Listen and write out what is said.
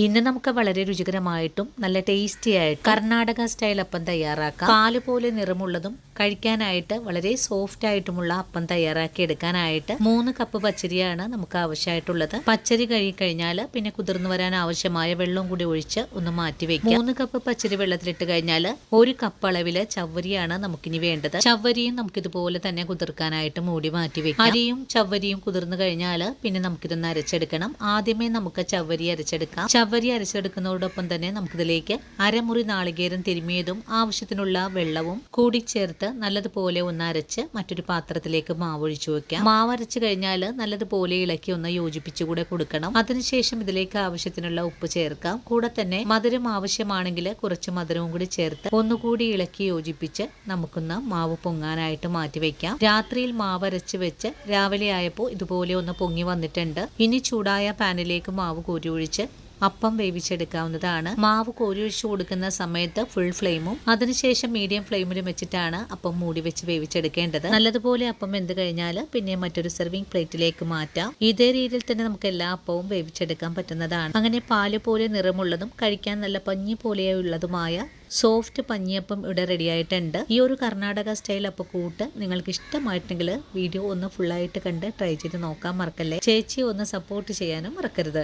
ഇന്ന് നമുക്ക് വളരെ രുചികരമായിട്ടും നല്ല ടേസ്റ്റി ആയിട്ട് കർണാടക സ്റ്റൈൽ അപ്പം തയ്യാറാക്കാം. പാല് പോലെ നിറമുള്ളതും കഴിക്കാനായിട്ട് വളരെ സോഫ്റ്റ് ആയിട്ടുമുള്ള അപ്പം തയ്യാറാക്കി എടുക്കാനായിട്ട് 3 കപ്പ് പച്ചരിയാണ് നമുക്ക് ആവശ്യമായിട്ടുള്ളത്. പച്ചരി കഴുകിക്കഴിഞ്ഞാൽ പിന്നെ കുതിർന്നു വരാൻ ആവശ്യമായ വെള്ളം കൂടി ഒഴിച്ച് ഒന്ന് മാറ്റി വെക്കാം. 3 കപ്പ് പച്ചരി വെള്ളത്തിലിട്ട് കഴിഞ്ഞാൽ 1 കപ്പ് അളവില് ചവ്വരിയാണ് നമുക്കിനി വേണ്ടത്. ചവ്വരിയും നമുക്കിതുപോലെ തന്നെ കുതിർക്കാനായിട്ട് മൂടി മാറ്റി വെക്കാം. അരിയും ചവ്വരിയും കുതിർന്നു കഴിഞ്ഞാൽ പിന്നെ നമുക്കിതൊന്ന് അരച്ചെടുക്കണം. ആദ്യമേ നമുക്ക് ചവ്വരി അരച്ചെടുക്കാം. ചവ്വരി അരച്ചെടുക്കുന്നതോടൊപ്പം തന്നെ നമുക്കിതിലേക്ക് അരമുറി നാളികേരം തിരുമിയതും ആവശ്യത്തിനുള്ള വെള്ളവും കൂടി ചേർത്ത് നല്ലതുപോലെ ഒന്ന് അരച്ച് മറ്റൊരു പാത്രത്തിലേക്ക് മാവ് ഒഴിച്ചു വെക്കാം. മാവ് അരച്ചു കഴിഞ്ഞാൽ നല്ലതുപോലെ ഇളക്കി ഒന്ന് യോജിപ്പിച്ചുകൂടെ കൊടുക്കണം. അതിനുശേഷം ഇതിലേക്ക് ആവശ്യത്തിനുള്ള ഉപ്പ് ചേർക്കാം. കൂടെ തന്നെ മധുരം ആവശ്യമാണെങ്കിൽ കുറച്ച് മധുരവും കൂടി ചേർത്ത് ഒന്നുകൂടി ഇളക്കി യോജിപ്പിച്ച് നമുക്കൊന്ന് മാവ് പൊങ്ങാനായിട്ട് മാറ്റി വെക്കാം. രാത്രിയിൽ മാവ് അരച്ച് വെച്ച് രാവിലെ ആയപ്പോൾ ഇതുപോലെ ഒന്ന് പൊങ്ങി വന്നിട്ടുണ്ട്. ഇനി ചൂടായ പാനിലേക്ക് മാവ് കോരി ഒഴിച്ച് അപ്പം വേവിച്ചെടുക്കാവുന്നതാണ്. മാവ് കോരി ഒഴിച്ചു കൊടുക്കുന്ന സമയത്ത് ഫുൾ ഫ്ലെയിമും അതിനുശേഷം മീഡിയം ഫ്ലെയിമിലും വെച്ചിട്ടാണ് അപ്പം മൂടി വെച്ച് വേവിച്ചെടുക്കേണ്ടത്. നല്ലതുപോലെ അപ്പം വെന്ത് കഴിഞ്ഞാൽ പിന്നെ മറ്റൊരു സെർവിങ് പ്ലേറ്റിലേക്ക് മാറ്റാം. ഇതേ രീതിയിൽ തന്നെ നമുക്ക് എല്ലാ അപ്പവും വേവിച്ചെടുക്കാൻ പറ്റുന്നതാണ്. അങ്ങനെ പാല് പോലെ നിറമുള്ളതും കഴിക്കാൻ നല്ല പഞ്ഞി പോലെയുള്ളതുമായ സോഫ്റ്റ് പഞ്ഞിയപ്പം ഇവിടെ റെഡി ആയിട്ടുണ്ട്. ഈ ഒരു കർണാടക സ്റ്റൈൽ അപ്പക്കൂട്ട് നിങ്ങൾക്ക് ഇഷ്ടമായിട്ടുണ്ടെങ്കിൽ വീഡിയോ ഒന്ന് ഫുള്ളായിട്ട് കണ്ട് ട്രൈ ചെയ്ത് നോക്കാൻ മറക്കല്ലേ. ചേച്ചി ഒന്ന് സപ്പോർട്ട് ചെയ്യാനും മറക്കരുത്.